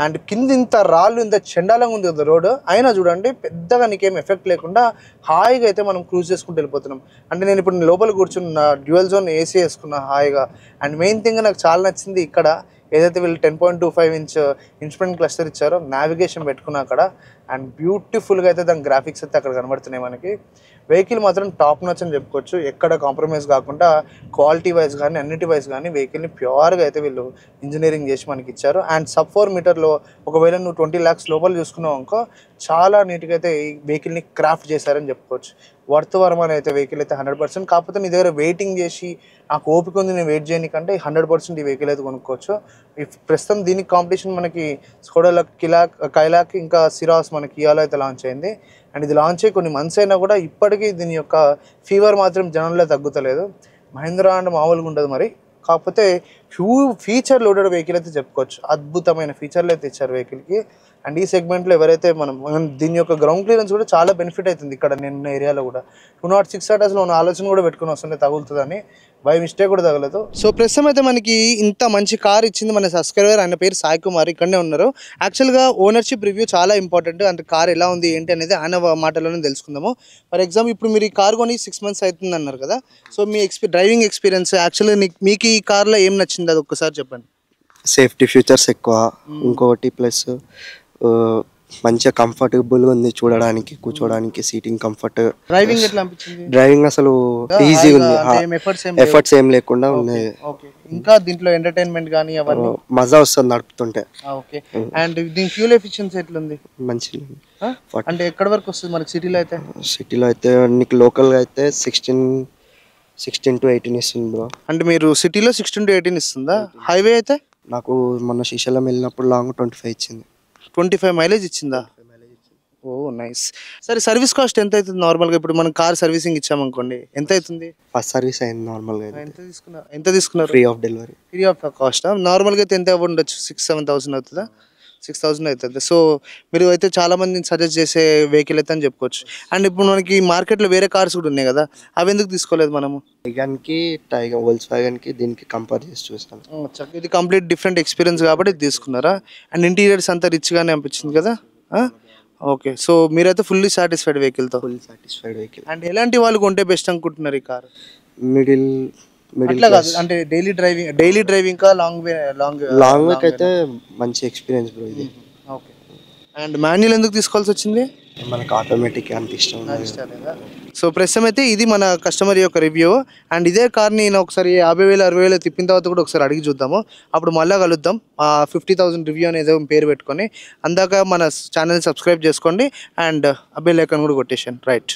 అండ్ కింద ఇంత రాళ్ళు ఇంత చెండాలంగా ఉంది కదా రోడ్, అయినా చూడండి పెద్దగా నీకేం ఎఫెక్ట్ లేకుండా హాయిగా అయితే మనం క్రూజ్ చేసుకుంటూ వెళ్ళిపోతున్నాం. అంటే నేను ఇప్పుడు లోపల కూర్చున్న డ్యూయల్ జోన్ ఏసీ వేసుకున్నా హాయిగా. అండ్ మెయిన్ థింగ్ నాకు చాలా నచ్చింది, ఇక్కడ ఏదైతే వీళ్ళు 10.25 inch ఇన్స్ట్రుమెంట్ క్లస్టర్ ఇచ్చారో నావిగేషన్ పెట్టుకున్నా అక్కడ. అండ్ బ్యూటిఫుల్గా అయితే దాని గ్రాఫిక్స్ అయితే అక్కడ కనబడుతున్నాయి మనకి. వెహికల్ మాత్రం టాప్ నాచ్ అని చెప్పుకోవచ్చు. ఎక్కడ కాంప్రమైజ్ కాకుండా క్వాలిటీ వైజ్ కానీ అన్నిటి వైజ్ కానీ వెహికల్ని ప్యూర్గా అయితే వీళ్ళు ఇంజనీరింగ్ చేసి మనకి ఇచ్చారు. అండ్ సబ్ 4 మీటర్లో ఒకవేళ నువ్వు 20 lakhs లోపల చూసుకున్నావు అనుకో, చాలా నీట్గా అయితే ఈ వెహికల్ని క్రాఫ్ట్ చేశారని చెప్పుకోవచ్చు. వర్త్ వరమని అయితే వెహికల్ అయితే 100%. కాకపోతే నీ దగ్గర వెయిటింగ్ చేసి నాకు ఓపిక ఉంది నేను వెయిట్ చేయనికంటే 100% ఈ వెహికల్ అయితే కొనుక్కోవచ్చు. ప్రస్తుతం దీనికి కాంపిటీషన్ మనకి స్కోడా కైలాక్ ఇంకా సిరాస్ మనకి కియాలో అయితే లాంచ్ అయింది. అండ్ ఇది లాంచ్ అయ్యి కొన్ని మంత్స్ అయినా కూడా ఇప్పటికీ దీని యొక్క ఫీవర్ మాత్రం జనంలో తగ్గుతలేదు. మహీంద్రా అంటే మామూలుగా ఉండదు మరి. కాకపోతే ఫీచర్ లోడెడ్ వెహికల్ అయితే చెప్పుకోవచ్చు. అద్భుతమైన ఫీచర్లు అయితే ఇచ్చారు వెహికల్కి. అండ్ ఈ సెగ్మెంట్లో ఎవరైతే మనం దీని యొక్క గ్రౌండ్ క్లియరెన్స్ కూడా చాలా బెనిఫిట్ అవుతుంది. ఇక్కడ నేను ఏరియాలో కూడా 206 అంటే అసలు మన ఆలోచన కూడా పెట్టుకుని వస్తుంటే తగులుతుందని బై మిస్టేక్ కూడా తగలదు. సో ప్రస్తుతం అయితే మనకి ఇంత మంచి కార్ ఇచ్చింది మన సబ్స్క్రైబర్, ఆయన పేరు సాయి కుమార్, ఇక్కడనే ఉన్నారు. యాక్చువల్గా ఓనర్షిప్ రివ్యూ చాలా ఇంపార్టెంట్. అంటే కార్ ఎలా ఉంది ఏంటి అనేది ఆయన మాటలోనే తెలుసుకుందాము. ఫర్ ఎగ్జాంపుల్ ఇప్పుడు మీరు ఈ కార్ కొని 6 months అవుతుంది అన్నారు కదా, సో మీ డ్రైవింగ్ ఎక్స్పీరియన్స్ యాక్చువల్గా మీకు ఈ కార్లో ఏం నచ్చింది అది ఒక్కసారి చెప్పండి. సేఫ్టీ ఫీచర్స్ ఎక్కువ, ఇంకోటి ప్లస్ మంచిగా కంఫర్టబుల్గా ఉంది చూడడానికి, కూర్చోడానికి, సీటింగ్ కంఫర్ట్. డ్రైవింగ్ ఎట్లా అనిపించింది? డ్రైవింగ్ అసలు ఈజీగా ఉంది, ఎఫర్ట్స్ ఏం లేకుండా ఉన్నాయి. ఇంకా దీంట్లో ఎంటర్టైన్మెంట్ కానీ అవన్నీ మజా వస్తుంది నడుపుతుంటే. ఓకే. అండ్ దీని ఫ్యూల్ ఎఫిషియన్సీ ఎట్లుంది? మంచిగా. అంటే ఎక్కడి వరకు వస్తుంది మనకి సిటీలో అయితే? సిటీలో అయితే నీకు లోకల్గా అయితే 16 to 18 ఇస్తుంది బ్రో. అంటే మీరు సిటీలో 16 to 18 ఇస్తుందా? హైవే అయితే నాకు మొన్న శ్రీశైలం వెళ్ళినప్పుడు లాంగ్ 25 ఇచ్చింది. 25 మైలేజ్ ఇచ్చిందా? ఓ నైస్. సరే సర్వీస్ కాస్ట్ ఎంత అవుతుంది నార్మల్గా? ఇప్పుడు మనం కార్ సర్వీసింగ్ ఇచ్చామనుకోండి ఎంత అవుతుంది? ఫస్ట్ సర్వీస్ అయింది నార్మల్గా. ఎంత తీసుకున్నారు? Free of delivery. Free of cost. నార్మల్గా అయితే ఎంత ఉండొచ్చు? 6,000-7,000 అవుతుందా? 6,000 అవుతుంది. సో మీరు అయితే చాలా మందిని సజెస్ట్ చేసే వెహికల్ అయితే అని చెప్పుకోవచ్చు. అండ్ ఇప్పుడు మనకి మార్కెట్లో వేరే కార్స్ కూడా ఉన్నాయి కదా, అవి ఎందుకు తీసుకోలేదు మనము? టైగర్ వోల్క్స్వాగన్కి దీనికి కంపేర్ చేసి చూస్తాను. ఇది కంప్లీట్ డిఫరెంట్ ఎక్స్పీరియన్స్ కాబట్టి తీసుకున్నారా? అండ్ ఇంటీరియర్స్ అంతా రిచ్గానే అనిపించింది కదా. ఓకే. సో మీరైతే ఫుల్లీ సాటిస్ఫైడ్ వెహికల్తో? Full satisfied vehicle. అండ్ ఎలాంటి వాళ్ళు కొంటే బెస్ట్ అనుకుంటున్నారు ఈ కార్? మిడిల్ అట్లా కాదు, అంటే డైలీ డ్రైవింగ్ కా లాంగ్ అయితే మంచి ఎక్స్పీరియన్స్ బ్రో ఇది. ఓకే. అండ్ మాన్యువల్ ఎందుకు తీసుకోవాల్సి వచ్చింది? మనకు ఆటోమేటిక్ అంత ఇష్టం. సో ప్రస్తుతం అయితే ఇది మన కస్టమర్ యొక్క రివ్యూ. అండ్ ఇదే కార్ని నేను ఒకసారి 50,000-60,000 తిప్పిన తర్వాత కూడా ఒకసారి అడిగి చూద్దాము. అప్పుడు మళ్ళీ కలుద్దాం. 50,000 రివ్యూ అనేది పేరు పెట్టుకొని. అందాక మన ఛానల్ సబ్స్క్రైబ్ చేసుకోండి అండ్ బెల్ ఐకాన్ కూడా కొట్టేసాను. రైట్.